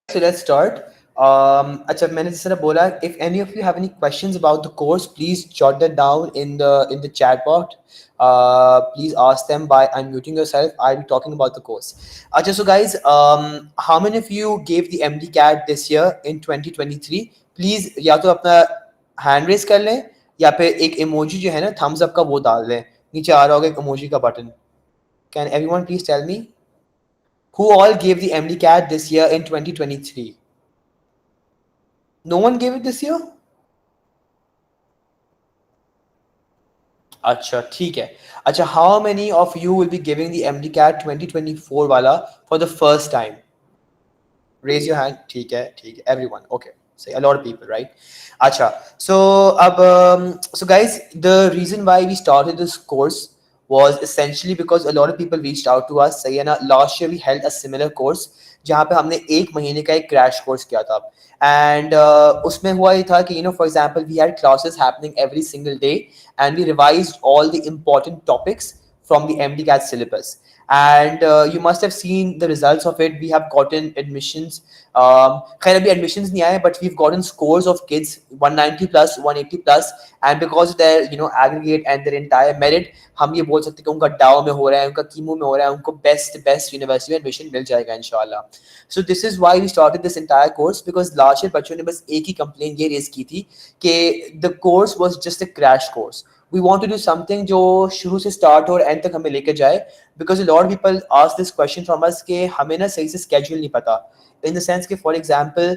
So let's start. अच्छा मैंने जिस तरह बोला, if any of you have any questions about the course, please jot that down in the chat box. Please ask them by unmuting yourself. I'll be talking about the course. अच्छा, so guys, how many of you gave the MD CAT this year in 2023? Please या तो अपना hand raise कर लें या फिर एक emoji जो है ना thumbs up का वो डाल दें. नीचे आ रहा होगा एक emoji का button. Can everyone please tell me who all gave the MD CAT this year in 2023? No one gave it this year? अच्छा ठीक है. अच्छा, how many of you will be giving the MD CAT 2024 वाला for the first time? Raise your hand. ठीक है, ठीक है. Everyone. Okay. Say a lot of people, right? अच्छा. So अब so guys, the reason why we started this course was essentially because a lot of people reached out to us. सही है ना? Last year we held a similar course जहाँ पे हमने एक महीने का एक क्रैश कोर्स किया था. And उसमें हुआ ये था कि for example we had classes happening every single day and we revised all the important topics from the MD CAT syllabus. And you must have seen the results of it. We have gotten admissions. खैर अभी admissions नहीं आए, but we've gotten scores of kids 190 plus, 180 plus, and because of their aggregate and their entire merit, हम ये बोल सकते हैं कि उनका डाउ में हो रहा है, उनका कीमो में हो रहा है, उनको बेस्ट यूनिवर्सिटी में एडमिशन मिल जाएगा इंशाल्लाह. So this is why we started this entire course, because last year बच्चों ने बस एक ही कंप्लेन ये रेज की थी कि the course was just a crash course. We want to do something जो शुरू से start और end तक हमें लेके जाए, because a lot of people ask this question from us कि हमें ना सही से schedule नहीं पता. In the sense कि for example,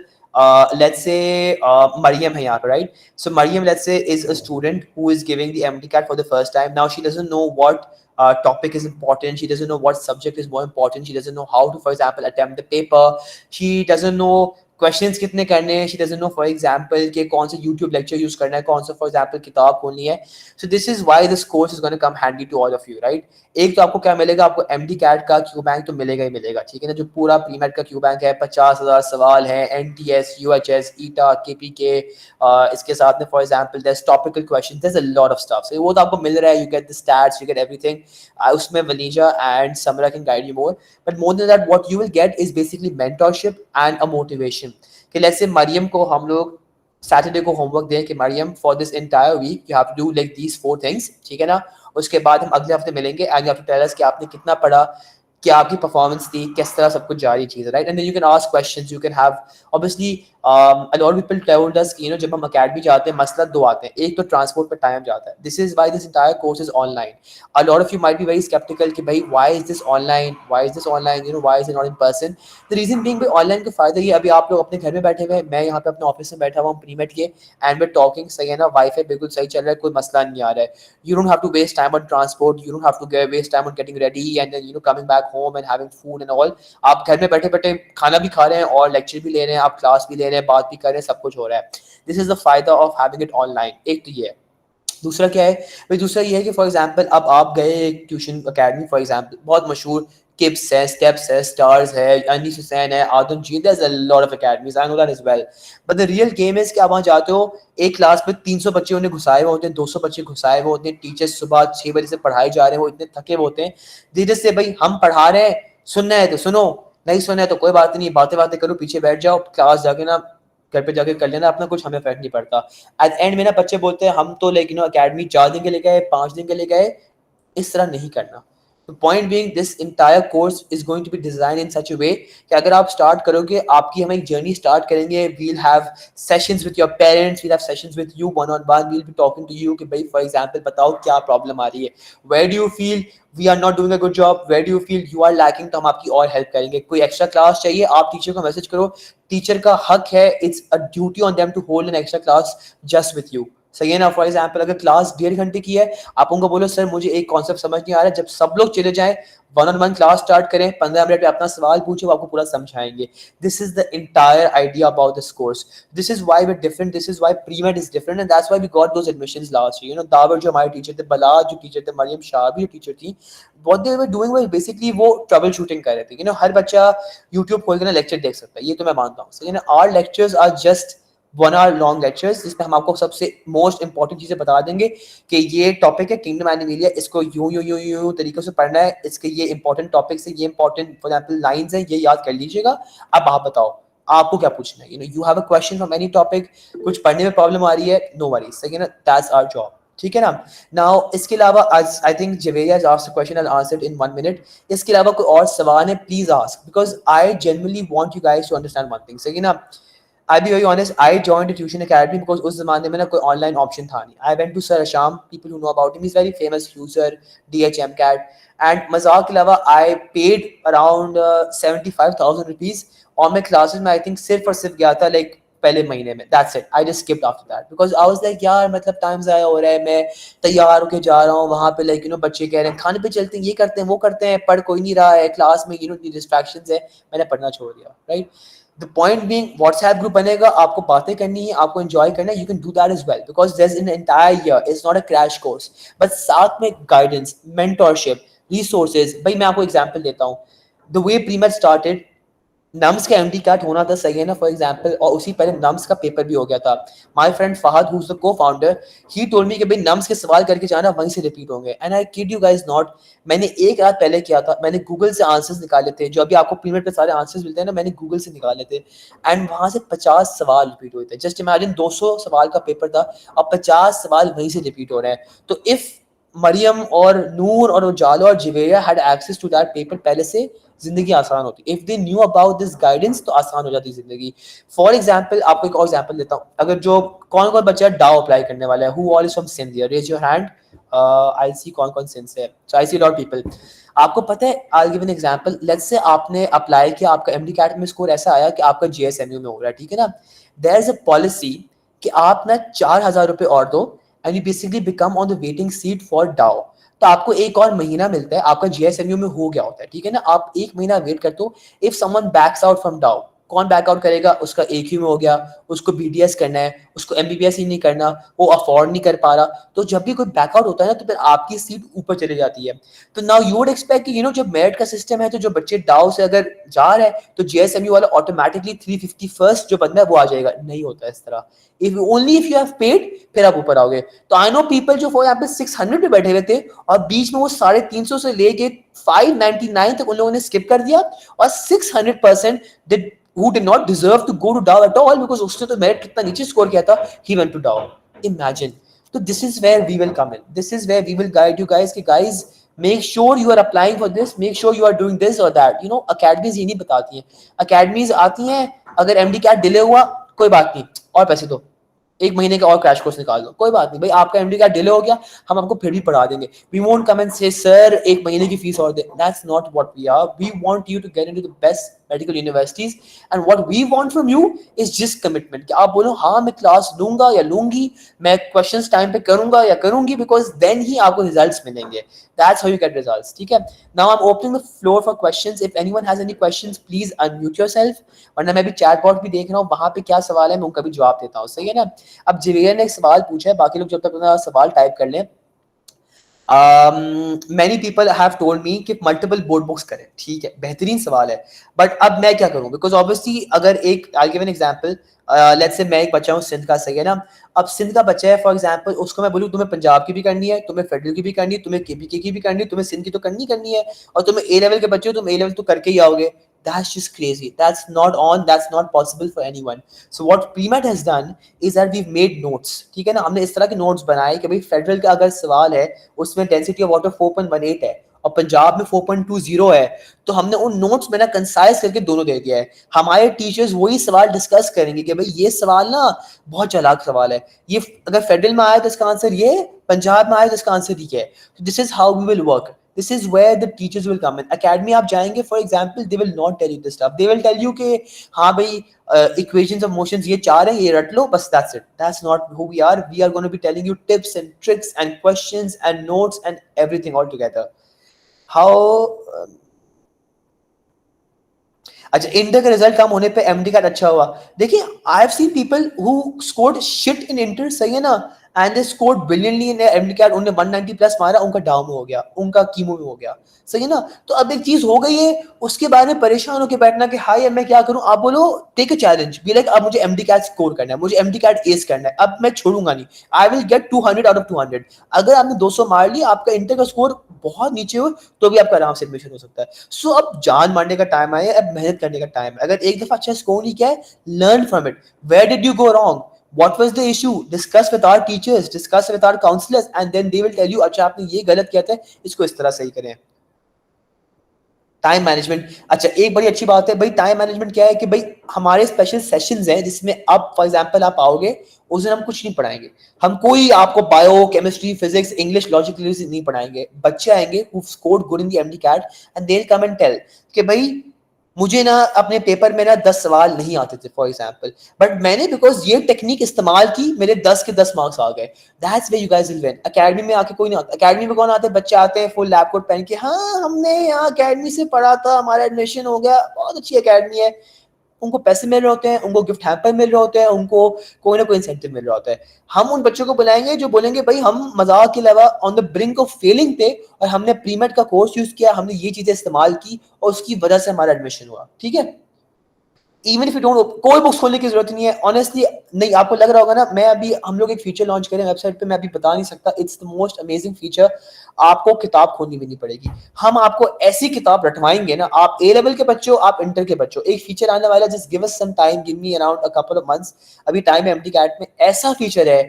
let's say Mariam है यहाँ पे, right? So Mariam, let's say, is a student who is giving the MD CAT for the first time. Now she doesn't know what topic is important. She doesn't know what subject is more important. She doesn't know how to, for example, attempt the paper. She doesn't know questions कितने करने हैं. She doesn't know for example कि कौन सा YouTube lecture use करना है, कौन सा फॉर एग्जांपल किताब खोलनी है. So this is why this course is gonna come handy to all of you, right? एक तो आपको क्या मिलेगा, आपको MD CAT का क्यू बैंक तो मिलेगा ही मिलेगा, ठीक है ना? जो पूरा प्रीमेट का क्यू बैंक है, 50,000 सवाल है, NTS, UHS, ईटा, KPK. इसके साथ में for example there topical question, there is a lot of stuff. So वो तो आपको मिल रहा है. You get the stats, you get everything. उसमें Waleeja and Samra can guide you more. But more than that, what you will get is basically mentorship and a motivation. कि let's say Maryam को हम लोग सैटरडे को होमवर्क दें कि Maryam for this entire week you have to do like these 4 things, ठीक है ना? उसके बाद हम अगले हफ्ते मिलेंगे and you have to tell us कि आपने कितना पढ़ा, क्या आपकी परफॉर्मेंस थी, किस तरह सब कुछ जारी चीज है, right? And then you can ask questions. You can have obviously a lot of people told us कि जब हम अकेडमी जाते हैं मसला दो आते हैं. एक तो ट्रांसपोर्ट पर टाइम जाता है. This is why this entire course is online. A lot of you might be very skeptical कि भाई why is this online, why is this online, why is it not in person? The reason being भाई online का फायदा ये, अभी आप लोग अपने घर में बैठे हुए हैं, मैं यहाँ पे अपने ऑफिस में बैठा हुआ हूँ प्रीमेट के, एंड वे टॉकिंग. सही है ना? वाईफाई बिल्कुल सही चल रहा है, कोई मसला नहीं आ रहा है. You don't have to waste time on transport, you don't have to waste time on getting ready and then coming back home and having food and all. आप घर में बैठे बैठे खाना भी खा रहे हैं और लेक्चर भी ले रहे हैं, आप क्लास भी ले रहे हैं, बात भी कर रहे हैं, सब कुछ हो रहा है. दिस इज द फायदा ऑफ हैविंग इट ऑनलाइन. एक तो ये है. दूसरा क्या है भाई? दूसरा ये है कि फॉर एग्जांपल अब आप गए एक ट्यूशन अकेडमी, फॉर एग्जांपल बहुत मशहूर किप्स है, स्टेप्स है, स्टार्स है, अनीस हुसैन है, Adam ji, there is a lot of academies, I know that as well. But the real game is कि आप वहां जाते हो, एक क्लास में 300 बच्चे उन्हें घुसाए हुए होते हैं, 200 बच्चे घुसाए हुए होते हैं, टीचर्स सुबह 6 बजे से पढ़ाई जा रहे हैं, वो इतने थके हुए होते हैं. धीरे से भाई हम पढ़ा रहे हैं, सुनना है तो सुनो, नहीं सुनना है तो कोई बात नहीं, बातें बातें करो, पीछे बैठ जाओ, क्लास जाके ना घर पे जाके कर लेना अपना, कुछ हमें फर्क नहीं पड़ता. एट एंड में ना बच्चे बोलते हैं हम तो लेकिन अकेडमी 4 दिन के लिए गए, 5 दिन के लिए गए. इस तरह नहीं करना. The point being, this entire course is going to be designed in such a way कि अगर आप स्टार्ट करोगे, आपकी हम एक जर्नी स्टार्ट करेंगे. we'll have sessions with your parents, we'll have sessions with you one on one, we'll be talking to you कि भाई for example बताओ क्या प्रॉब्लम आ रही है, where do you feel we are not doing a good job, where do you feel you are lacking, तो हम आपकी और हेल्प करेंगे. कोई एक्स्ट्रा क्लास चाहिए, आप टीचर को मैसेज करो, टीचर का हक है, it's a duty on them to hold an extra class just with you. सही है ना? फॉर एग्जाम्पल अगर क्लास 1.5 घंटे की है, आप उनको बोलो सर मुझे एक कॉन्सेप्ट समझ नहीं आ रहा है, जब सब लोग चले जाएं, 1-on-1 क्लास स्टार्ट करें, 15 मिनट में अपना सवाल पूछे, वो आपको पूरा समझाएंगे. This is the entire idea about this course. This is why we different, this is why PreMed is different, and that's why we got those admissions last year. Dawar जो हमारे टीचर थे, बलाज जो टीचर थे, मरियम शाह भी जो टीचर थी, what they were doing was basically वो trouble shooting कर रहे थे. हर बच्चा यूट्यूब खोल के ना लेक्चर देख सकता है, ये तो मैं मानता हूँ. So our lectures are just 1 hour long lectures, जिसमें हम आपको सबसे मोस्ट इंपॉर्टेंट चीजें बता देंगे कि ये टॉपिक है किंगडम एनिमिलिया, इसको यूं यूं यूं यूं तरीके से पढ़ना है, इसके ये इंपॉर्टेंट टॉपिक्स है, ये इंपॉर्टेंट फॉर एग्जांपल लाइंस है, ये याद कर लीजिएगा. अब आप बताओ आपको क्या पूछना है, you have a question from any topic, कुछ पढ़ने में प्रॉब्लम आ रही है, नो वरीज, सही है ना, दैट्स आवर जॉब, ठीक है ना। नाउ इसके अलावा I think Javeria has asked a question, I will answer it in 1 minute. इसके अलावा कोई और सवाल है please ask, because I genuinely want you guys to understand one thing, सही है ना। I'll be very honest, I joined a tuition academy because उस ज़माने में ना कोई ऑनलाइन ऑप्शन था नहीं। I went to Sir Asham, people who know about him, he's very famous user, DHM cat, and मजाक के अलावा I paid around 75,000 rupees और मैं क्लासेस में I think सिर्फ और सिर्फ गया था like पहले महीने में, that's it, I just skipped after that because I was like यार मतलब टाइम ज़ाया हो रहा है, मैं तैयार होके जा रहा हूँ वहाँ पे, like बच्चे कह रहे हैं खाने पे चलते हैं, ये करते हैं वो करते हैं, पढ़ कोई नहीं रहा है क्लास में, इतनी डिस्ट्रैक्शंस है, मैंने पढ़ना छोड़ दिया, right. The point being, WhatsApp group बनेगा, आपको बातें करनी है, आपको enjoy करना है, you can do that as well because there's an entire year, it's not a crash course, but साथ में guidance, mentorship, resources। भाई मैं आपको example देता हूँ, the way pre-med started, nums का एमडी कैट होना था, सही है ना, फॉर एग्जांपल, और उसी पहले नम्स का पेपर भी हो गया था। My friend Fahad who is the cofounder, he told me कि भाई नम्स के सवाल करके जाना, वहीं से रिपीट होंगे, and I kid you guys not, मैंने एक रात पहले किया था, मैंने गूगल से आंसर्स निकाले थे, जो अभी आपको प्रीमियर पे सारे आंसर्स मिलते हैं ना, मैंने गूगल से निकाले थे, एंड वहां से 50 सवाल रिपीट हुए थे। जस्ट इमेजिन 200 सवाल का पेपर था और 50 सवाल वहीं से रिपीट हो रहे हैं। तो इफ मरियम और नूर और उजाला और Javeria had access to that paper पहले से, जिंदगी आसान होती। If they knew about this guidance तो आसान हो जाती जिंदगी। फॉर एग्जांपल आपको एक और एग्जांपल देता हूँ, अगर जो कौन कौन बच्चा डाउ अप्लाई करने वाला है, who all is from Sindh, raise your hand, I see कौन कौन सिंध से है, सो आई सी लॉट पीपल। आपको पता है, I give an example, let's say आपने अप्लाई किया, आपका एमडी कैट में स्कोर ऐसा आया कि आपका जेएसएमयू में हो रहा है, ठीक है ना, देयर इज अ पॉलिसी कि आप ना 4,000 रुपए और दो and you basically become on the waiting seat for डाउ। तो आपको एक और महीना मिलता है, आपका जीएसएमयू में हो गया होता है, ठीक है ना, आप एक महीना वेट करते हो। If someone backs out from Dow, कौन बैक आउट करेगा, उसका एक ही में हो गया, उसको बीडीएस करना है, उसको एमबीबीएस ही नहीं करना, वो अफोर्ड नहीं कर पा रहा, तो जब भी कोई बैकआउट होता है ना, तो फिर आपकी सीट ऊपर चली जाती है। तो नाउ यू वुड एक्सपेक्ट कि जब मेरिट का सिस्टम है, तो जो बच्चे डाउ से अगर जा रहे हैं तो जीएसएमयू वाला ऑटोमेटिकली 351st जो बंदा है वो आ जाएगा, नहीं होता इस तरह। If only if you have paid फिर आप ऊपर आओगे। तो आई नो पीपल जो फॉर एग्जांपल 600 पे बैठे हुए थे और बीच में वो 350 से लेके 599 तक उन लोगों ने स्किप कर दिया, और 600% did who did not deserve to go to Dow at all because उसने तो मेरिट कितना नीचे स्कोर किया था, he went to Dow, imagine। तो this is where we will come in, this is where we will guide you guys कि guys make sure you are applying for this, make sure you are doing this or that, academies ये नहीं बताती हैं, academies आती हैं, अगर MD cat delay हुआ कोई बात नहीं, और पैसे दो, एक महीने का और क्रैश कोर्स निकाल दो, कोई बात नहीं भाई, आपका एमडी का डिले हो गया, हम आपको फिर भी पढ़ा देंगे। We won't come and say sir एक महीने की फीस और दे, that's not what we are. We want you to get into the best medical universities and what we want from you is just commitment, कि आप बोलो हाँ मैं क्लास लूंगा या लूंगी, मैं क्वेश्चंस टाइम पे करूंगा या करूंगी, बिकॉज देन ही आपको रिजल्ट्स मिलेंगे। That's how you get results, ठीक है। Now I am opening the floor for questions, if anyone has any questions please unmute yourself, वरना मैं भी चैट बॉट भी देख रहा हूँ, वहां पे क्या सवाल है मैं उनका भी जवाब देता हूँ, सही है ना। अब जवेरिया ने एक सवाल पूछा है, बाकी लोग जब तक अपना सवाल टाइप कर लें। many people have told me कि मल्टीपल बोर्ड बुक्स करें, ठीक है, बेहतरीन सवाल है, बट अब मैं क्या करूं, बिकॉज ऑब्वियसली अगर एक I give an example, let's say मैं एक बच्चा हूं सिंध का, सही है ना, अब सिंध का बच्चा है फॉर एग्जांपल, उसको मैं बोलूं तुम्हें पंजाब की भी करनी है, तुम्हें फेडरल की भी करनी है, तुम्हें केपीके की भी करनी है, तुम्हें सिंध की तो करनी है, और तुम्हें ए लेवल के बच्चे हो, तुम ए लेवल तो करके ही आओगे। That's just crazy. That's not possible for anyone. So what pre-med has done is that we've made notes, ठीक है ना, हमने इस तरह के नोट्स बनाए कि भाई फेडरल का अगर सवाल है उसमें डेंसिटी ऑफ वाटर 4.18 है और पंजाब में 4.20 है, तो हमने उन नोट्स में ना कंसाइज करके दोनों दे दिया है। हमारे टीचर्स वही सवाल डिस्कस करेंगे कि भाई ये सवाल ना बहुत चालाक सवाल है, ये अगर फेडरल में आया तो इसका आंसर ये, पंजाब में आया तो इसका आंसर ये है। This is how we will work, this is where the teachers will come in। academy आप जाएंगे for example, they will not tell you this stuff, they will tell you कि हाँ भाई equations of motions ये चार है, ये रट लो बस, that's it। that's not who we are going to be telling you tips and tricks and questions and notes and everything all together। how अच्छा, इंटर का रिजल्ट कम होने पे एमडी का अच्छा हुआ, देखिए I have seen people who scored shit in inter, सही है ना, and they scored brilliantly in MDCAT, उन्होंने 190 प्लस मारा, उनका डाउ में हो गया, उनका कीमो में हो गया, सही है ना। तो अब एक चीज हो गई है, उसके बारे में परेशान होकर बैठना कि हाय अब मैं क्या करूं, आप बोलो take a challenge, be like अब मुझे एमडीकैट स्कोर करना है, मुझे एमडीकैट एस करना है, अब मैं छोड़ूंगा नहीं, I will get 200 out of 200। अगर आपने 200 मार लिया, आपका इंटर का स्कोर बहुत नीचे हो, तो भी आपका आराम से एडमिशन हो सकता है। सो अब जान मारने का टाइम आया, अब मेहनत करने का टाइम है। अगर एक दफा अच्छा स्कोर नहीं किया है, learn from it, where did you go wrong, what was the issue, discuss with our teachers, discuss with our counselors, and then they will tell you अच्छा आपने ये गलत किया था, इसको इस तरह सही करें। टाइम मैनेजमेंट, अच्छा एक बड़ी अच्छी बात है भाई, टाइम मैनेजमेंट क्या है कि भाई हमारे स्पेशल सेशंस हैं जिसमें अब फॉर एग्जांपल आप आओगे, उस दिन हम कुछ नहीं पढ़ाएंगे, हम कोई आपको bio chemistry physics English logic नहीं पढ़ाएंगे, बच्चे आएंगे who scored good in the MDCAT and they will come and tell कि भाई मुझे ना अपने पेपर में ना 10 सवाल नहीं आते थे फॉर एग्जांपल, बट मैंने बिकॉज ये टेक्निक इस्तेमाल की, मेरे 10 के 10 मार्क्स आ गए। That's where you guys will win. Academy में आके कोई नहीं आता, एकेडमी में कौन आते हैं, बच्चे आते हैं फुल लैब कोट पहन के, हाँ हमने यहाँ एकेडमी से पढ़ा था, हमारा एडमिशन हो गया, बहुत अच्छी एकेडमी है, उनको पैसे मिल रहे होते हैं, उनको गिफ्ट हैम्पर मिल रहे होते हैं, उनको कोई ना कोई इंसेंटिव मिल रहा होता है। हम उन बच्चों को बुलाएंगे जो बोलेंगे भाई हम मजाक के अलावा on the brink of failing थे, और हमने प्रीमेड का कोर्स यूज किया, हमने ये चीजें इस्तेमाल की, और उसकी वजह से हमारा एडमिशन हुआ, ठीक है। इवन इफ यू डोंट, कोई बुक्स खोलने की जरूरत नहीं है ऑनेस्टली। नहीं, आपको लग रहा होगा ना, मैं अभी हम लोग एक फीचर लॉन्च करें वेबसाइट पे, मैं अभी बता नहीं सकता, it's the most amazing feature. आपको किताब खोलनी भी नहीं पड़ेगी, हम आपको ऐसी किताब रटवाएंगे ना, आप ए लेवल के बच्चों, आप इंटर के बच्चों, एक फीचर आने वाला, just give us some time, give me around a couple of months, अभी टाइम है एमडीकैट में, ऐसा फीचर है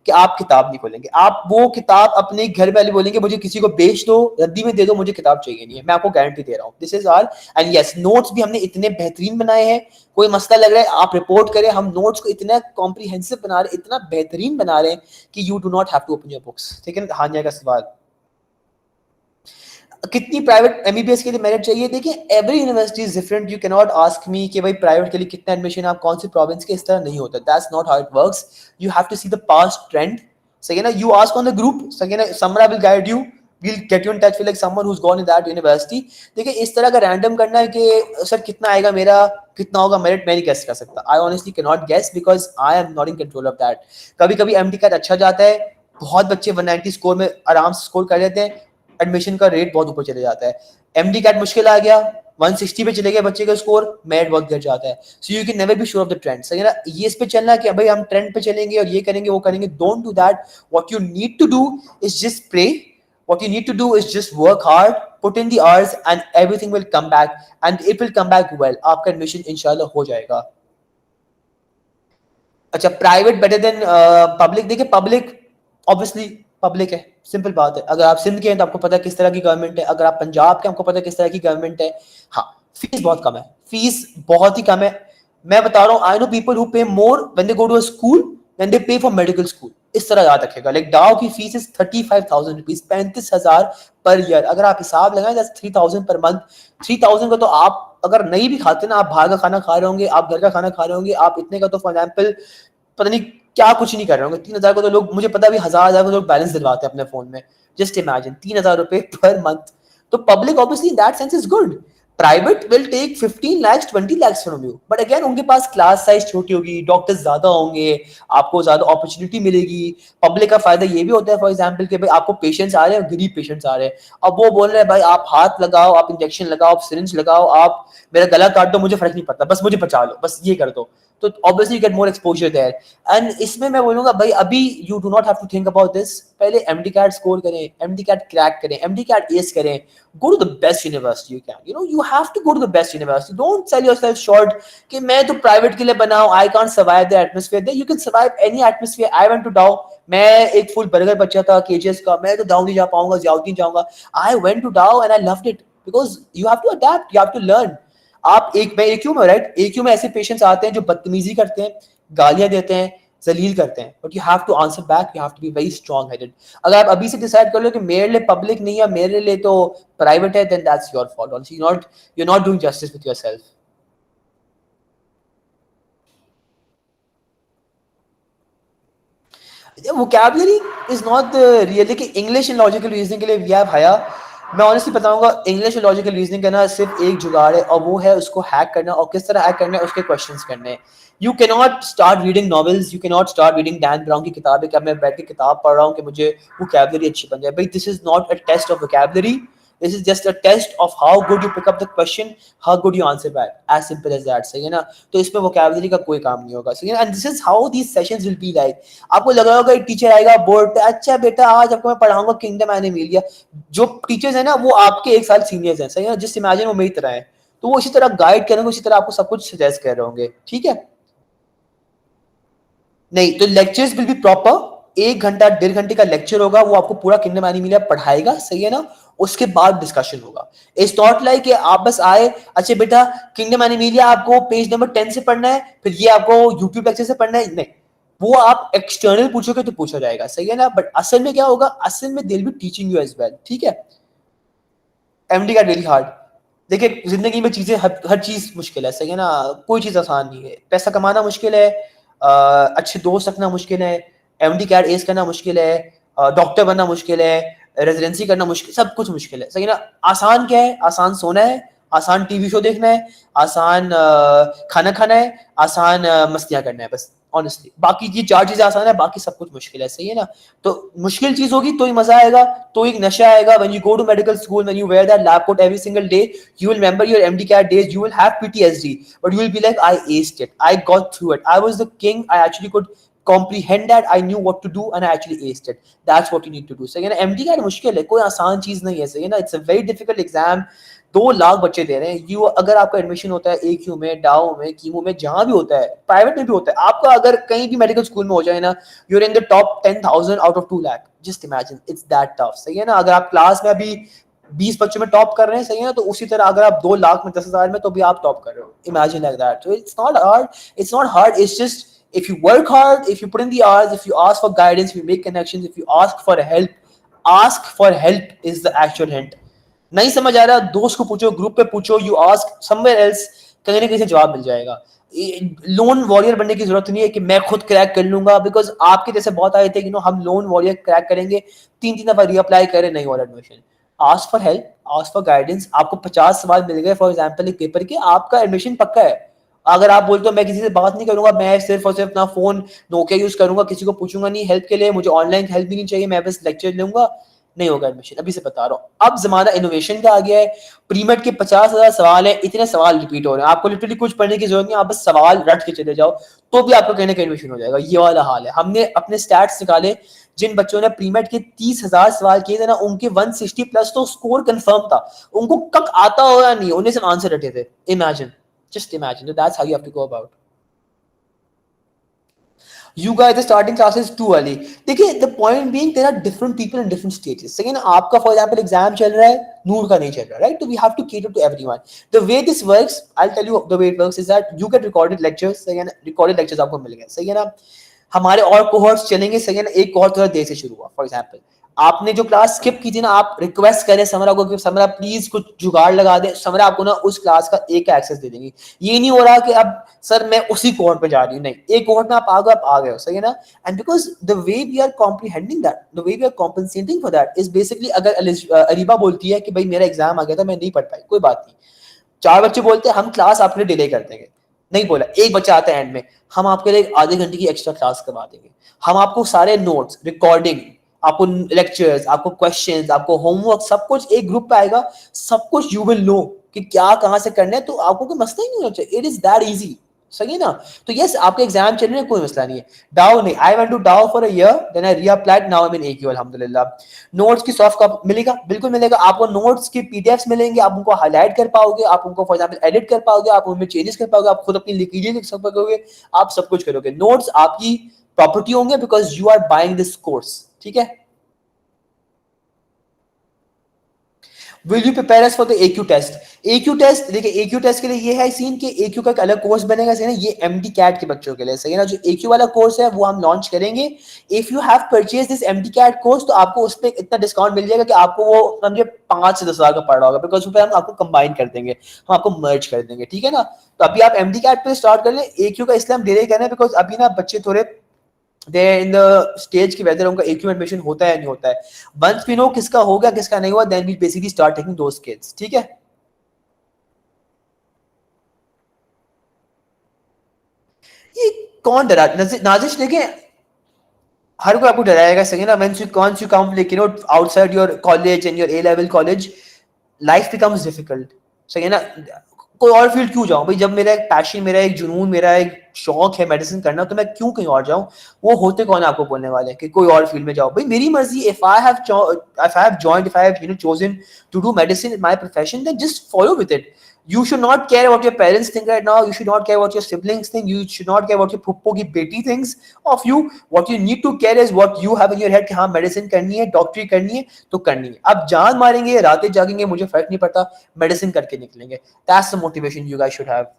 कि आप किताब नहीं खोलेंगे, आप वो किताब अपने घर वाले बोलेंगे मुझे किसी को बेच दो, रद्दी में दे दो, मुझे किताब चाहिए नहीं है, मैं आपको गारंटी दे रहा हूँ, this is are. And yes, notes भी हमने इतने बेहतरीन बनाए हैं, कोई मसला लग रहा है आप रिपोर्ट करें, हम नोट्स को इतना कॉम्प्रिहेंसिव बना रहे हैं, इतना बेहतरीन बना रहे हैं कि you do not have to open your books, ठीक है। हानिया का सवाल, कितनी प्राइवेट एमबीबीएस के लिए मेरिट चाहिए, देखिए every university is different, you can not ask me कि भाई प्राइवेट के लिए कितना एडमिशन, आप कौन सी प्रोविंस के, इस तरह नहीं होता, that's not how it works, you have to see the past trend, सही है ना, you ask on the group, सही है ना, समरा will guide you, we'll get you in touch with like someone who's gone in that university। देखिए इस तरह का रैंडम करना है कि सर कितना आएगा मेरा, कितना होगा मेरिट, मैं नहीं गेस कर सकता, I honestly can not guess because I am not in control of that. कभी कभी एमडी का अच्छा जाता है, बहुत बच्चे 190 स्कोर में आराम से स्कोर कर लेते हैं, एडमिशन का रेट बहुत ऊपर चले जाता है, एमडी कैट मुश्किल आ गया, 160 पे चले गए बच्चे का स्कोर, मेरिट बहुत गिर जाता है। So you can never be sure of the trend, सही है ना, ये इस पे चलना कि भाई हम ट्रेंड पे चलेंगे और ये करेंगे वो करेंगे, don't do that. What you need to do is just pray, what you need to do is just work hard, put in the hours and everything will come back and it will come back well, आपका admission इंशाल्लाह हो जाएगा। अच्छा private better than public, देखिए public obviously public है, simple बात है, अगर आप सिंध के हैं तो आपको पता है किस तरह की गवर्नमेंट है, अगर आप पंजाब के आपको पता है किस तरह की गवर्नमेंट है। हाँ, फीस बहुत कम है, फीस बहुत ही कम है, मैं बता रहा हूँ, I know people who pay more when they go to a school then they pay for medical school, इस तरह याद रखेगा। लाइक डाउ की fees is 35,000 rupees, 35,000 per year, अगर आप हिसाब लगाएं दैट्स 3,000 पर मंथ। 3,000 का तो आप अगर नहीं भी खाते ना, आप बाहर का खाना खा रहे होंगे, आप घर का खाना खा रहे होंगे, आप इतने का तो फॉर एग्जाम्पल पता नहीं क्या कुछ नहीं कर रहे होंगे। 3,000 को तो लोग, मुझे पता भी 1,000 को लोग बैलेंस दिलवाते हैं अपने फोन में, जस्ट इमेजिन 3,000 रुपए पर मंथ। तो public obviously in that sense is good, private will take 15 lakhs 20 lakhs from you, but again उनके पास क्लास साइज छोटी होगी, डॉक्टर्स ज्यादा होंगे, आपको ज्यादा अपॉर्चुनिटी मिलेगी। पब्लिक का फायदा ये भी होता है फॉर एग्जांपल कि भाई आपको पेशेंट्स आ रहे हैं, गरीब पेशेंट्स आ रहे हैं, अब वो बोल रहे हैं भाई आप हाथ लगाओ, आप इंजेक्शन लगाओ, आप सिरिंज लगाओ, आप मेरा गला काट दो, मुझे फर्क नहीं पड़ता, बस मुझे बचा लो, बस ये कर दो, तो obviously you get more exposure there. And इसमें मैं बोलूंगा भाई अभी you do not have to think about this, पहले एमडी कैट स्कोर करें, एमडी कैट क्रैक करें, एमडी कैट एस करें, go to the best university you can, you know, you have to go to the best university, don't sell yourself short कि मैं तो private के लिए बना हूं, I can't survive the atmosphere there, you can survive any atmosphere। I went to Dow, मैं एक full burger बच्चा था केजीएस का, मैं तो Dow नहीं जा पाऊंगा, ज़ियाउद्दीन जाऊंगा, I went to Dow and I loved it because you have to adapt, you have to learn। आप एक, मैं AQ में, राइट, AQ में ऐसे पेशेंट्स आते हैं जो बदतमीजी करते हैं, गालियां देते हैं, जलील करते हैं, but you have to answer back, you have to be very strong headed. अगर आप अभी से डिसाइड कर लो कि मेरे लिए पब्लिक नहीं है, मेरे लिए तो प्राइवेट है, then that's your fault, also you not doing justice with yourself. vocabulary is not the really कि इंग्लिश एंड लॉजिकल रीजनिंग के लिए वी हैव हाया, मैं ऑनेस्टली बताऊंगा, इंग्लिश और लॉजिकल रीजनिंग करना सिर्फ एक जुगाड़ है, और वो है उसको हैक करना, और किस तरह हैक करना है, उसके क्वेश्चंस करने हैं। You can not start reading novels, you can not start reading Dan brown की किताबें कि अब मैं बैठ के किताब पढ़ रहा हूँ कि मुझे वोकैबुलरी अच्छी बन जाए। भाई this is not a test of vocabulary, this is just a test of how good you pick up the question, how good you answer back, as simple as that, सही है ना। तो इसमें वोकैबुलरी का कोई काम नहीं होगा, सही है ना। And this is how these sessions will be like. आपको लग रहा होगा एक टीचर आएगा बोर्ड पे, अच्छा बेटा आज आपको मैं पढ़ाऊंगा किंगडम एनिमेलिया। जो टीचर्स है ना वो आपके एक साल सीनियर्स हैं, सही है ना, जिस इमेजिन वो मेरी तरह है, तो वो इसी तरह गाइड करेंगे, इसी तरह आपको सब कुछ सजेस्ट कर रहे होंगे, ठीक है। नहीं तो लेक्चर्स विल बी प्रॉपर, 1 घंटा 1.5 घंटे का लेक्चर होगा, वो आपको पूरा किंगडम एनिमेलिया पढ़ाएगा, सही है ना। उसके बाद डिस्कशन होगा। इट्स नॉट लाइक कि आप बस आए, अच्छा बेटा किंगडम एनिमेलिया आपको पेज नंबर 10 से पढ़ना है, फिर ये आपको यूट्यूब लेक्चर से पढ़ना है, नहीं। वो आप एक्सटर्नल पूछोगे तो पूछा जाएगा, सही है ना। बट असल में क्या होगा, असल में they'll be teaching you as well, ठीक है। एमडी का डेली हार्ड। देखिए जिंदगी में चीजें हर चीज मुश्किल है, सही है ना। कोई चीज आसान नहीं है। पैसा कमाना मुश्किल है, अच्छे दोस्त रखना मुश्किल है, एमडी कैट एस करना मुश्किल है, डॉक्टर बनना मुश्किल है, रेजिडेंसी करना मुश्किल, सब कुछ मुश्किल है, सही है ना। आसान क्या है, आसान सोना है, आसान टीवी शो देखना है, आसान खाना खाना है, आसान मस्तियां करना है, बस ऑनेस्टली बाकी ये 4 चीजें आसान है, बाकी सब कुछ मुश्किल है, सही है ना। तो मुश्किल चीज होगी तो ही मजा आएगा, तो एक नशा आएगा। When you go to medical school, when you wear that lab coat every single day, you will remember your MD cat days, you will have PTSD, but you will be like, I aced it, I got through it, I was the king, I actually could comprehend that, I knew what to do and I actually aced it. That's what you need to do. So again, MD cat मुश्किल है, कोई आसान चीज नहीं है, सही है ना। It's a very difficult exam, 2 lakh बच्चे दे रहे हैं। यू अगर आपका एडमिशन होता है AQ में, डाउ में, कीमो में, जहां भी होता है, प्राइवेट में भी होता है, आपका अगर कहीं भी मेडिकल स्कूल में हो जाए ना, you're in the top 10,000 out of 2 lakh, just imagine, it's that tough, सही है ना। अगर आप क्लास में अभी 20 बच्चों में टॉप कर रहे हैं, सही है ना, तो उसी तरह अगर आप 2 लाख में 10,000 में, तो भी आप टॉप कर रहे हो, इमेजिन लाइक दैट। तो it's not hard, it's not hard, it's just if you work hard, if you put in the hours, if you ask for guidance, if you make connections, if you ask for help is the actual hint. नहीं समझ आ रहा, दोस्त को पूछो, group पे पूछो, you ask somewhere else, कहीं ना कहीं से जवाब मिल जाएगा। लोन वॉरियर बनने की जरूरत नहीं है कि मैं खुद क्रैक कर लूंगा, बिकॉज आपके जैसे बहुत आए थे कि नो हम लोन वॉरियर क्रैक करेंगे, 3 दफा रीअप्लाई करें, नहीं हो रहा admission. Ask for help, ask for guidance. आपको 50 सवाल मिल गए फॉर एग्जाम्पल एक पेपर के, आपका एडमिशन पक्का है। अगर आप बोलते हो मैं किसी से बात नहीं करूंगा, मैं सिर्फ और सिर्फ अपना फोन नोकिया यूज करूंगा, किसी को पूछूंगा नहीं हेल्प के लिए, मुझे ऑनलाइन हेल्प भी नहीं चाहिए, मैं बस लेक्चर लूंगा, नहीं होगा एडमिशन, अभी से बता रहा हूँ। अब जमाना इनोवेशन का आ गया है, प्रीमेट के 50,000 सवाल है, इतने सवाल रिपीट हो रहे हैं, आपको लिटरली कुछ पढ़ने की जरूरत नहीं, आप बस सवाल रट के चले जाओ, तो भी आपका कहीं ना कहीं एडमिशन हो जाएगा। ये वाला हाल है। हमने अपने स्टैट्स निकाले, जिन बच्चों ने प्रीमेट के 30,000 सवाल किए थे ना, उनके 160 प्लस तो स्कोर कंफर्म था। उनको कक आता हो या नहीं, उन्हें सिर्फ आंसर रटे थे। Imagine, just imagine, that's how you have to go about. You guys are starting classes too early. देखिए the point being there are different people in different stages. Second, आपका for example एग्जाम चल रहा है, नूर का नहीं चल रहा, right? So we have to cater to everyone. The way this works, I'll tell you the way it works is that you get recorded lectures. सही है ना, recorded lectures आपको मिल गए, सही है ना। हमारे और कोहॉर्ट्स चलेंगे, सही है ना। एक कोहॉर्ट थोड़ा देर से शुरू हुआ, फॉर एग्जाम्पल आपने जो क्लास स्किप की थी ना, आप रिक्वेस्ट करें समरा को कि समरा प्लीज कुछ जुगाड़ लगा दे, समरा आपको ना उस क्लास का एक एक्सेस दे देंगी। ये नहीं हो रहा कि अब सर मैं उसी कोहॉर्ट पे जा रही हूँ, नहीं, एक कोहॉर्ट में आप आ गए हो, सही है ना। And because the way we are comprehending that, the way we are compensating for that is basically, अगर अरीबा बोलती है कि भाई मेरा एग्जाम आ गया था, मैं नहीं पढ़ पाई, कोई बात नहीं। 4 बच्चे बोलते हैं हम क्लास आपके डिले कर देंगे, नहीं बोला, एक बच्चा आता है एंड में, हम आपके लिए आधे घंटे की एक्स्ट्रा क्लास करवा देंगे, हम आपको सारे नोट्स, रिकॉर्डिंग, आपको लेक्चर्स, आपको क्वेश्चंस, आपको होमवर्क, सब कुछ एक ग्रुप पे आएगा, सब कुछ यू विल नो कि क्या कहां से करना है, तो आपको कोई मसला ही नहीं होना चाहिए। इट इज दैट इजी, सही है ना। तो यस आपके एग्जाम चल रहे हैं, कोई मसला नहीं है। डाउ नहीं, I went to Dow for a year, then I reapplied, now I am in AQ अल्हम्दुलिल्लाह। नोट्स की सॉफ्ट कॉपी मिलेगा, बिल्कुल मिलेगा आपको, नोट्स की PDFs मिलेंगे, आप उनको हाईलाइट कर पाओगे, आप उनको फॉर एग्जांपल एडिट कर पाओगे, आप उनमें चेंजेस कर पाओगे, आप खुद अपनी लिखीजिए लिख सकोगे, आप सब कुछ करोगे। नोट्स आपकी प्रॉपर्टी होंगे because you are buying this course, ठीक है। Will you prepare us for the AQ test? AQ test देखिए, AQ टेस्ट के लिए ये है सीन कि AQ का एक अलग कोर्स बनेगा, सही है ना। ये MD कैट के बच्चों के लिए, सही है ना। जो AQ वाला कोर्स है वो हम लॉन्च करेंगे। If you have purchase this MD CAT course, तो आपको उस पर इतना डिस्काउंट मिल जाएगा कि आपको वो समझे 5 से 10 हज़ार का पड़ रहा होगा, बिकॉज हम आपको कंबाइन कर देंगे, हम आपको मर्ज कर देंगे, ठीक है ना। तो अभी आप MD कैट पे स्टार्ट कर लें। AQ का इसलिए हम डिले कर रहे हैं बिकॉज अभी ना बच्चे थोड़े दे इन द स्टेज की वेदर उनका AQ एडमिशन होता है नहीं होता है. वंस वी नो किसका होगा किसका नहीं हुआ, then we basically start taking those kids. ठीक है. ये कौन डरा, नाजिश देखे, हर कोई आपको डराएगा. सही ना. once you come like outside your college and your A level college, life becomes difficult. सही है ना. कोई और फील्ड क्यों जाऊं भाई, जब मेरा एक पैशन, मेरा एक जुनून, मेरा एक शौक है मेडिसिन करना, तो मैं क्यों कहीं और जाऊं. वो होते कौन आपको बोलने वाले कि कोई और फील्ड में जाओ. भाई मेरी मर्जी. if I have chosen to do medicine in my profession, then just follow with it. You should not care what your parents think right now. You should not care what your siblings think. You should not care what your puppo ki beti thinks of you. What you need to care is what you have in your head कि हाँ medicine करनी है, डॉक्टरी करनी है तो करनी है. आप जान मारेंगे, रातें जागेंगे, मुझे फर्क नहीं पड़ता, मेडिसिन करके निकलेंगे. That's the motivation you guys should have.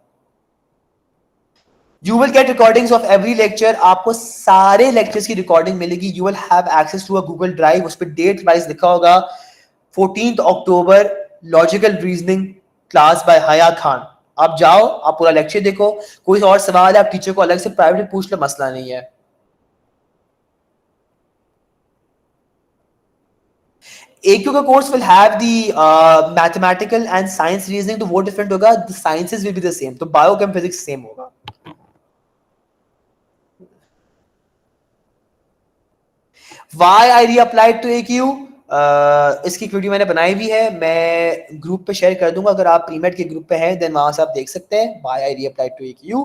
You will get recordings of every lecture. आपको सारे lectures की recording मिलेगी. You will have access to a Google Drive. उस पर date wise लिखा होगा 14th October Logical Reasoning class by Haya Khan. आप जाओ, आप पूरा लेक्चर देखो. कोई और सवाल है आप टीचर को अलग से प्राइवेट पूछ लो, मसला नहीं है. AQ का course will have the mathematical and science reasoning, तो वो डिफरेंट होगा. The sciences will be the same. तो बायो केम फिजिक्स सेम होगा. Why I reapplied to AQ? इसकी वीडियो मैंने बनाई हुई है, मैं ग्रुप पे शेयर कर दूंगा. अगर आप प्रीमेड के ग्रुप पे हैं देन वहां से आप देख सकते हैं. Why I reapplied to AQ?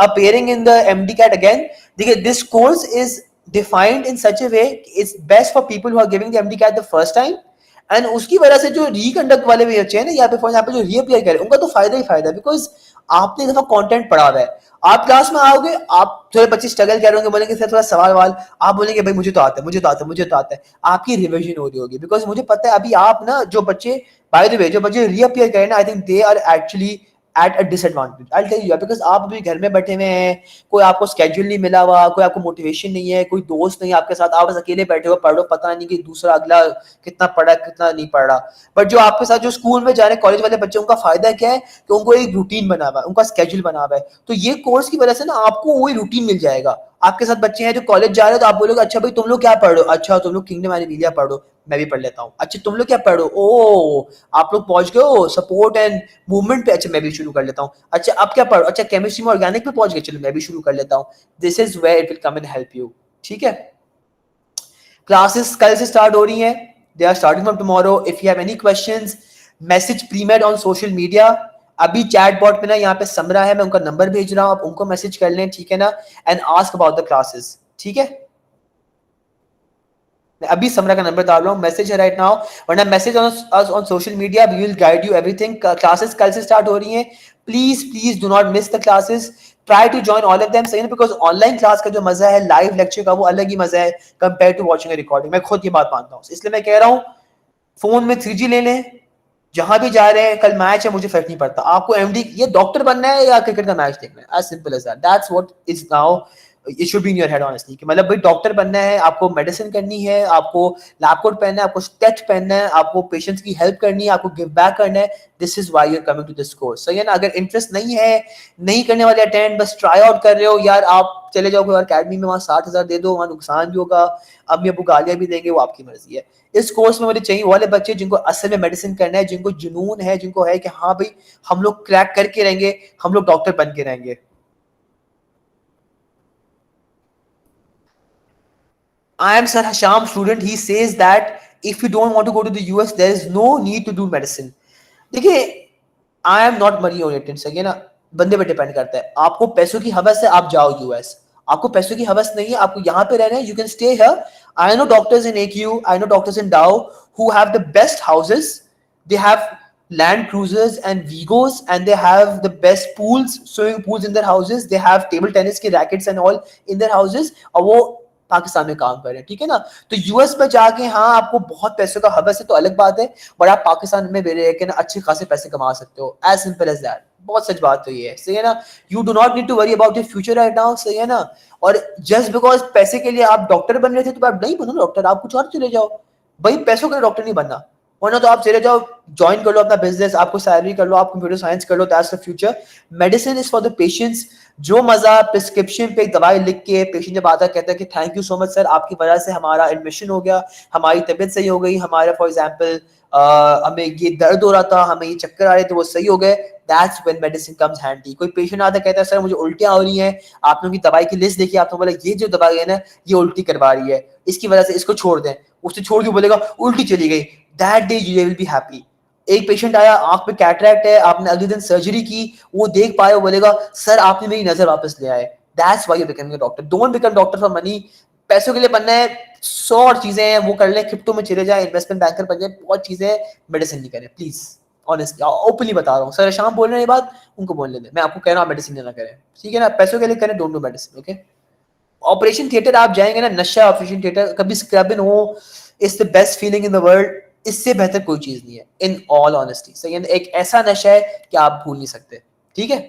Appearing in the MDCAT again. देखिए, this course is defined in such a way it's best for people who are giving the MDCAT the first time. And उसकी वजह से जो reconduct वाले भी बच्चे हैं ना, यहाँ पे फॉर एग्जाम्पल जो रीअप्लाई करें, उनका तो फायदा ही फायदा है. बिकॉज आपने दफा कंटेंट पढ़ा हुआ है. आप क्लास में आओगे, आप थोड़े बच्चे स्ट्रगल कर रहे होंगे, बोलेंगे सर थोड़ा सवाल वाल, आप बोलेंगे भाई मुझे तो आता है, मुझे तो आता है, मुझे तो आता है. आपकी रिविजन हो रही होगी. बिकॉज मुझे पता है अभी आप ना, जो बच्चे बाय द वे जो बच्चे रीअपियर करें ना, I think they are actually at a disadvantage. I tell you, because आप अभी घर में बैठे हुए हैं, कोई आपको स्केड्यूल नहीं मिला हुआ, कोई आपको मोटिवेशन नहीं है, कोई दोस्त नहीं आपके साथ, आप बस अकेले बैठे हो, पढ़ो, पता नहीं कि दूसरा अगला कितना पढ़ा कितना नहीं पढ़ रहा. बट जो आपके साथ जो स्कूल में जा रहे कॉलेज वाले बच्चे, उनका फायदा क्या है कि उनको एक रूटीन बना हुआ है, उनका स्केड्यूल बना हुआ है. तो ये कोर्स की वजह से ना आपको वही रूटीन मिल जाएगा. आपके साथ बच्चे हैं जो कॉलेज जा रहे हैं, तो आप बोलोगे अच्छा भाई तुम लोग क्या पढ़ रहे हो, अच्छा तुम लोग किंगडम एनिमिलिया पढ़ो, मैं भी पढ़ लेता हूँ. अच्छा तुम लोग क्या पढ़ो, ओ आप लोग पहुंच गए हो सपोर्ट एंड मूवमेंट पे, अच्छा मैं भी शुरू कर लेता हूँ. अच्छा अब क्या पढ़ो, अच्छा केमिस्ट्री में ऑर्गेनिक पे पहुंच गए, चलो मैं भी शुरू कर लेता हूँ. This is where it will come and help you. ठीक है. क्लासेस कल से स्टार्ट हो रही हैं. They are starting from tomorrow. If you have any questions, message Premed on social media. अभी चैट बॉट पे ना यहाँ पे समरा है, मैं उनका नंबर भेज रहा हूँ, आप उनको मैसेज कर लें. ठीक है ना. And ask about the classes. ठीक है. अभी समरा का नंबर डाल रहा हूँ, मैसेज है राइट नाउ, वरना message on social media. We will guide you everything. Classes कल से स्टार्ट हो रही हैं. Please please do not miss the classes. Try to join all of them. सही ना. बिकॉज ऑनलाइन क्लास का जो मजा है, लाइव लेक्चर का, वो अलग ही मजा है compare to watching a recording. मैं खुद ये बात मानता हूँ, इसलिए मैं कह रहा हूँ फोन में 3G ले लें, जहां भी जा रहे हैं. कल मैच है, मुझे फर्क नहीं पड़ता. आपको एमडी ये डॉक्टर बनना है या क्रिकेट का मैच देखना है, as simple as that. That's what is now it should be in your head honestly. कि मतलब भाई डॉक्टर बनना है, आपको मेडिसिन करनी है, आपको लैब कोट पहनना है, आपको स्टेट पहनना है, आपको पेशेंट्स की हेल्प करनी है, आपको गिव बैक करना है. This is why you are coming to this course. सही है ना. अगर इंटरेस्ट नहीं है, नहीं करने वाले अटेंड, बस ट्राई आउट कर रहे हो यार, आप चले जाओ कोई अकेडमी में, वहां 60,000 दे दो, वहां नुकसान भी होगा, अम्मी अबू गालियां भी देंगे, वो आपकी मर्जी है. इस कोर्स में मुझे चाहिए वाले बच्चे जिनको असल में मेडिसिन करना है, जिनको जुनून है, जिनको है कि हाँ भाई हम लोग क्रैक करके रहेंगे, हम लोग डॉक्टर बन के रहेंगे. I am Sir Hasham student. He says that if you don't want to go to the US, there is no need to do medicine. देखिए, आई एम नॉट मनी ओरिएंटेड. सही है ना. बंदे पे डिपेंड करता है. आपको पैसों की हवस है, आप जाओ यूएस. आपको पैसों की हवस नहीं है, आपको यहाँ पे रहना है, you can stay here. I know doctors in AQ, I know doctors इन डाउ who have the best houses. They have land cruisers and Vigos, and they have the best pools, swimming pools in their houses. They have table tennis के rackets and all in their houses. और वो पाकिस्तान में काम कर रहे हैं. ठीक है ना. तो यूएस में जाके हाँ आपको बहुत पैसों का हवस है तो अलग बात है, बट आप पाकिस्तान में भी रह के ना अच्छे खासे पैसे कमा सकते हो. As simple as that. बहुत सच बात तो ये है. सही है ना. You do not need to worry about your future right now. सही है ना. और जस्ट बिकॉज पैसे के लिए आप डॉक्टर बन रहे थे तो आप नहीं बनो डॉक्टर, आप कुछ और चले जाओ. भाई पैसों के लिए डॉक्टर नहीं बनना. वरना तो आप चले जाओ, ज्वाइन कर लो अपना बिजनेस, आपको सैलरी कर लो, आप कंप्यूटर साइंस कर लो, that's the future. Medicine is for the patients. जो मजा प्रिस्क्रिप्शन पे एक दवाई लिख के पेशेंट जब आता है कहता है कि thank you so much sir, आपकी वजह से हमारा एडमिशन हो गया, हमारी तबीयत सही हो गई, हमारा फॉर एग्जाम्पल हमें ये दर्द हो रहा था, हमें ये चक्कर आ रहे थे, वो सही हो गए, that's when medicine comes handy. कोई पेशेंट आता है कहता है सर मुझे उल्टियां हो रही हैं, आपने उनकी दवाई की लिस्ट देखी, आपने बोला ये जो दवाई है ना ये उल्टी करवा रही है, इसकी वजह से इसको छोड़ दें, उससे छोड़ के बोलेगा उल्टी चली गई, that day you will be happy. एक पेशेंट आया, आंख में कैटरैक्ट है, आपने अगले दिन सर्जरी की, वो देख पाए, वो बोलेगा सर आपने मेरी नजर वापस ले आए। That's why you becoming a doctor. Don't become doctor for money. पैसों के लिए बनना है, 100 और चीजें हैं, वो कर ले, क्रिप्टो में चले जाए, इन्वेस्टमेंट बैंकर बन जाए, बहुत चीजें हैं, मेडिसिन नहीं करें प्लीज। ऑनेस्टली ओपनली बता रहा हूँ, सर शाम बोल रहे हैं ये बात, उनको बोलने दें, मैं आपको कह रहा हूँ मेडिसिन ना करें, ठीक है ना, पैसों के लिए करें, don't do medicine, okay. Operation theatre आप जाएंगे ना, नशा ऑपरेशन थिएटर, कभी स्क्रबिंग हो, is the best feeling in the world, इससे बेहतर कोई चीज नहीं है, इन ऑल ऑनेस्टी। सही है, एक ऐसा नशा है कि आप भूल नहीं सकते, ठीक है।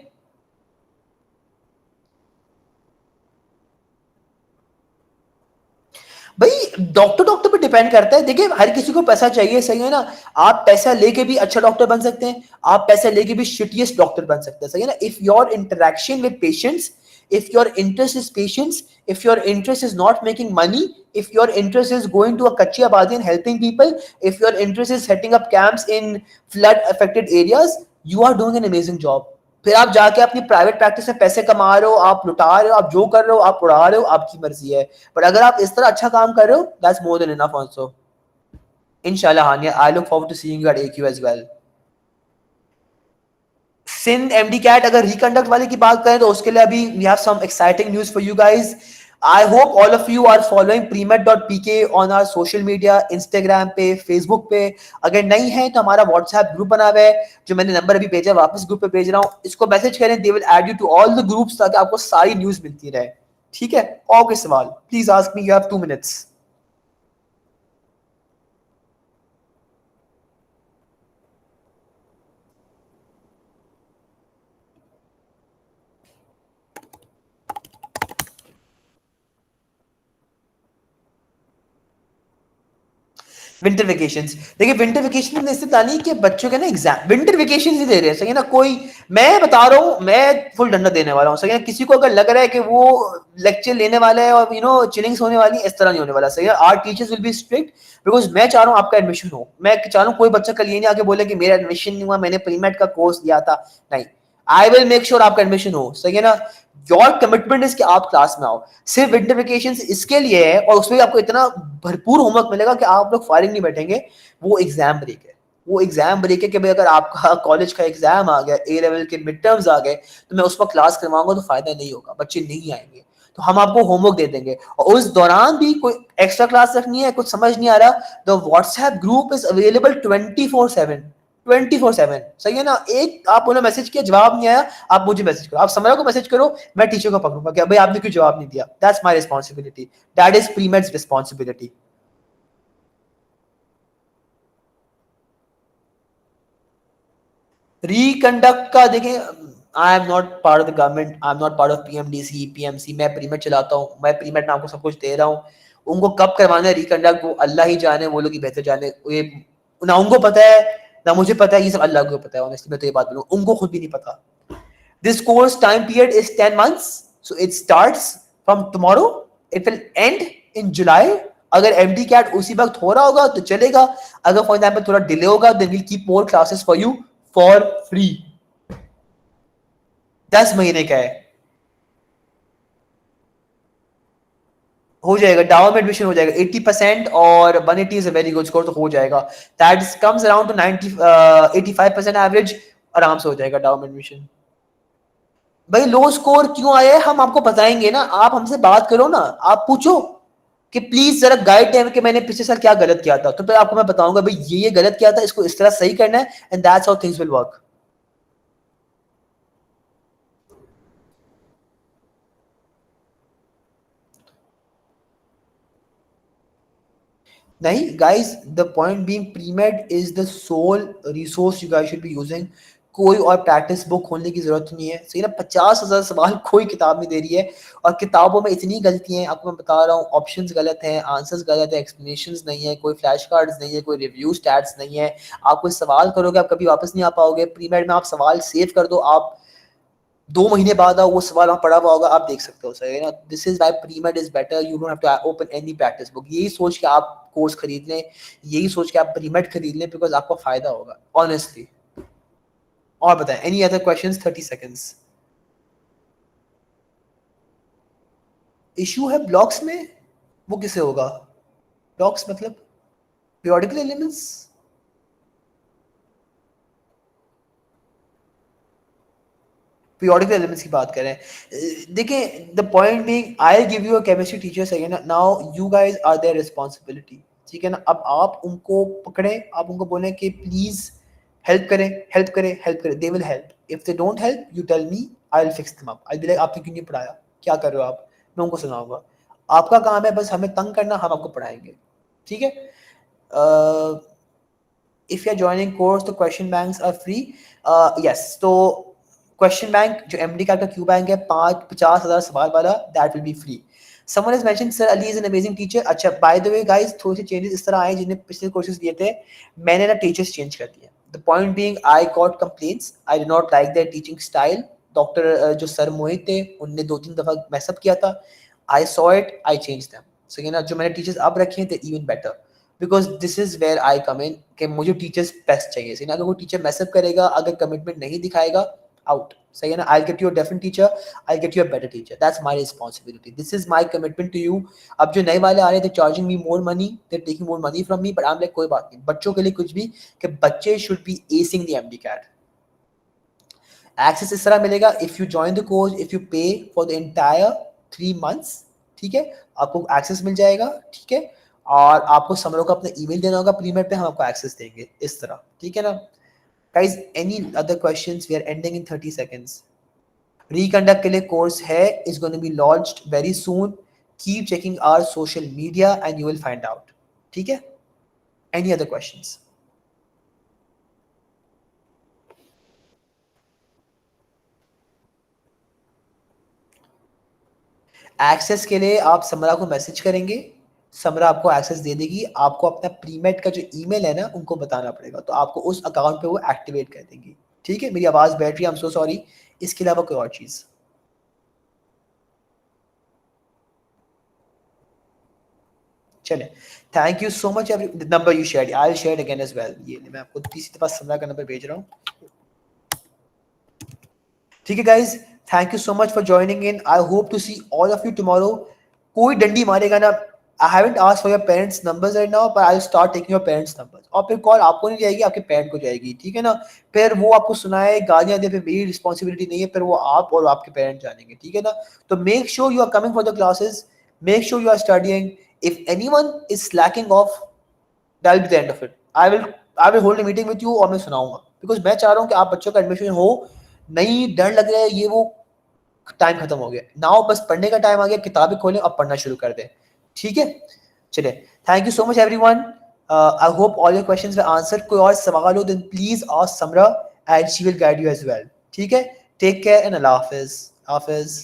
भाई डॉक्टर डॉक्टर पे डिपेंड करता है, देखिए हर किसी को पैसा चाहिए, सही है ना। आप पैसा लेके भी अच्छा डॉक्टर बन सकते हैं, आप पैसा लेके भी शिटिएस्ट डॉक्टर बन सकते हैं, सही है ना। If your interaction with patients, if your interest is patients, if your interest is not making money, if your interest is going to a kachi abadi and helping people, if your interest is setting up camps in flood affected areas, you are doing an amazing job। फिर आप जाके अपनी private practice में पैसे कमा रहे हो, आप लुटा रहे हो, आप जो कर रहे हो, आप उड़ा रहे हो, आपकी मर्जी है। बट अगर आप इस तरह अच्छा काम कर रहे हो, that's more than enough also. इंशाल्लाह Hania, I look forward to seeing you at AQ as well. Sindh MDCAT अगर रिकंडक्ट वाले की बात करें तो उसके लिए अभी we have some exciting news for you guys. I hope all of you are following premed.pk on our social media, Instagram पे, फेसबुक पे। अगर नहीं है तो हमारा व्हाट्सएप ग्रुप बना हुआ है, जो मैंने नंबर अभी भेजा, वापस ग्रुप पे भेज रहा हूँ, इसको मैसेज करें, they will add you to all the groups, ताकि आपको सारी न्यूज मिलती रहे, ठीक है। और कोई सवाल please ask me, you have 2 minutes। Winter vacations, देखिए विंटर वेकेशन में इससे नहीं कि बच्चों के ना एग्जाम, विंटर वेकेशन ही दे रहे हैं, सही है ना। कोई, मैं बता रहा हूँ, मैं फुल डंडा देने वाला हूँ, सही है ना। किसी को अगर लग रहा है कि वो लेक्चर लेने वाला है और चिलिंग्स होने वाली, इस तरह नहीं होने वाला, सही है। Our teachers will be strict, because मैं चाह रहा हूँ आपका एडमिशन हो। मैं चाह रहा हूँ कोई बच्चा कल ये नहीं आके बोले कि मेरा एडमिशन नहीं हुआ, मैंने प्रीमेड का कोर्स लिया था, नहीं। आई विल मेक श्योर आपका एडमिशन हो, सही है ना। योर कमिटमेंट इज कि आप क्लास में आओ। सिर्फ विंटर वेकेशन इसके लिए है, और उसमें आपको इतना भरपूर होमवर्क मिलेगा कि आप लोग फायरिंग नहीं बैठेंगे। वो एग्जाम ब्रेक है, वो एग्जाम ब्रेक है कि भाई अगर आपका कॉलेज का एग्जाम आ गया, ए लेवल के मिड टर्म्स आ गए, तो मैं उस पर क्लास करवाऊंगा तो फायदा नहीं होगा, बच्चे नहीं आएंगे। तो हम आपको होमवर्क दे देंगे, और उस दौरान भी कोई एक्स्ट्रा क्लास रखनी है, कुछ समझ नहीं आ रहा, the WhatsApp group is available 24/7, 24/7, सही है ना। एक आप उन्हें मैसेज किया, जवाब नहीं आया, आप मुझे मैसेज करो, आप समरा को मैसेज करो, मैं टीचर को पकड़ूंगा कि भाई आपने क्यों जवाब नहीं दिया। That's my responsibility, that is premed's responsibility. Reconduct का देखें, I am not part of the government, I am not part of PMDC PMC, मैं प्रीमेड चलाता हूँ, मैं प्रीमेड में आपको सब कुछ दे रहा हूँ। उनको कब करवाना है रिकंडक्ट, वो अल्लाह ही जाने, वो लोग ही बेहतर जाने। ये ना उनको पता है, ना मुझे पता है, ये सब अल्लाह को पता है। ऑनेस्टली मैं तो ये बात बोलूँ, उनको खुद भी नहीं पता। This course time period is 10 months. So it starts from tomorrow. It will end in July. अगर एमडी कैट उसी वक्त हो रहा होगा तो चलेगा, अगर फॉर एग्जाम्पल थोड़ा डिले होगा, then we'll keep more classes for you for free. 10 महीने का है, हो जाएगा, डाउ में एडमिशन हो जाएगा 80%, और 180 is a very good score, तो हो जाएगा। That comes around two 85% average, आराम से हो जाएगा डाउ में एडमिशन। भाई लो स्कोर क्यों आया है हम आपको बताएंगे ना, आप हमसे बात करो ना, आप पूछो कि प्लीज जरा गाइड टाइम कि मैंने पिछले साल क्या गलत किया था, तो फिर आपको मैं बताऊंगा भाई ये गलत किया था, इसको इस तरह सही करना है, and that's how things will work. नहीं guys, the point being, pre-med is the sole resource you guys should be using कोई और प्रैक्टिस बुक खोलने की जरूरत नहीं है। सही ना, 50,000 सवाल कोई किताब नहीं दे रही है, और किताबों में इतनी गलतियां हैं, आपको मैं बता रहा हूँ, ऑप्शंस गलत हैं, आंसर्स गलत है, एक्सप्लेनेशंस नहीं है, कोई फ्लैश कार्ड्स नहीं है, कोई रिव्यू स्टैट्स नहीं है। आप कोई सवाल करोगे आप कभी वापस नहीं आ पाओगे। प्रीमेड में आप सवाल सेव कर दो, आप 2 महीने बाद आओ वो सवाल वहाँ पड़ा हुआ होगा, आप देख सकते हो। सही है ना, this is why Premed is better, you don't have to open any practice book. यही सोच के आप कोर्स खरीद लें, यही सोच के आप प्रीमेड खरीद लें, बिकॉज आपको फायदा होगा ऑनेस्टली। और बताएं, any other questions? 30 seconds. Issue है ब्लॉक्स में, वो किसे होगा? ब्लॉक्स मतलब पीरियोडिकल एलिमेंट्स? पीरियोडिकल एलिमेंट्स की बात करें, देखिए the point being I give you a chemistry teacher, सही है ना, now you guys are there responsibility, ठीक है ना। अब आप उनको पकड़े, आप उनको बोलें कि प्लीज हेल्प करें, हेल्प करें, हेल्प करें, they will help. If they don't help you tell me, I will fix them up. I will be like आपने क्यों नहीं पढ़ाया, क्या कर रहे हो आप, मैं उनको सुनाऊंगा। आपका काम है बस हमें तंग करना, हम आपको पढ़ाएंगे, ठीक है। If you are joining course तो question banks are free, yes. तो क्वेश्चन बैंक जो एमडी का क्यू बैंक है 50,000 सवाल वाला, that will be free. Someone has mentioned sir Ali is an amazing teacher. अच्छा, बाय द वे गाइस, थोड़े से चेंजेस इस तरह आए जिन्हें पिछले कोर्सेज दिए थे, मैंने ना टीचर्स चेंज कर दिए। The point being I got complaints, I did not like their teaching style. Doctor जो सर मोहित थे उनने 2-3 दफा मैसअप किया था, I saw it, I change them. So ये ना जो मैंने टीचर्स अब रखे हैं थे even better, because this is where I come in, कि मुझे टीचर्स बेस्ट चाहिए। सही ना, अगर वो टीचर मैसअप करेगा, अगर कमिटमेंट नहीं दिखाएगा, आउट। सही है ना, I get you a different teacher, I get you a better teacher, that's my responsibility, this is my commitment to you. अब जो नए वाले आ रहे थे charging me more money, they taking more money from me, but I am like कोई बात नहीं, बच्चों के लिए कुछ भी, कि बच्चे should be acing the MDCAT. Access इस तरह मिलेगा, if you join the course, if you pay for the entire 3 months, ठीक है, आपको एक्सेस मिल जाएगा, ठीक है। और आपको समरों का अपना ईमेल देना होगा प्रीमेड पे, हम आपको एक्सेस देंगे इस तरह, ठीक है ना। Guys, any other questions? We are ending in 30 seconds. Reconduct के लिए कोर्स है, is going to be launched very soon, keep checking our social media and you will find out, ठीक है। Any other questions? एक्सेस के लिए आप समरा को message करेंगे, समरा आपको एक्सेस दे देगी। आपको अपना प्रीमेड का जो ईमेल है ना उनको बताना पड़ेगा, तो आपको उस अकाउंट पे वो एक्टिवेट कर देंगी, ठीक है। मेरी आवाज़ बैठ रही है, आई एम सो सॉरी। इसके अलावा कोई और चीज़? चले, thank you so much. Number you share, I will share again as well. ये मैं आपको तीसरी दफा समरा का नंबर भेज रहा हूँ, ठीक है guys. Thank you so much for joining in, I hope to see all of you tomorrow. कोई डंडी मारेगा ना, I haven't asked for your parents numbers right now, but I will start taking your parents numbers. और फिर call आपको नहीं जाएगी, आपके पेरेंट को जाएगी, ठीक है ना। फिर वो आपको सुनाए, गालियां दे, फिर मेरी रिस्पॉन्सिबिलिटी नहीं है, फिर वो आप और आपके पेरेंट जानेंगे, ठीक है ना। तो make sure you are coming for the classes, make sure you are studying. If anyone is slacking off, that will be the end of it. I will hold a meeting with you और मैं सुनाऊंगा, because मैं चाह रहा हूँ कि आप बच्चों का एडमिशन हो। नहीं डर लग रहा है, ये वो टाइम खत्म हो गया, नाउ बस पढ़ने का टाइम आ गया, किताबें खोलें और पढ़ना शुरू कर दें, ठीक है। चलिए, thank you so much everyone, I hope all your questions were answered. कोई और सवाल हो then please ask Samra and she will guide you as well, ठीक है। टेक केयर एंड अल्लाह हाफिज। हाफिज।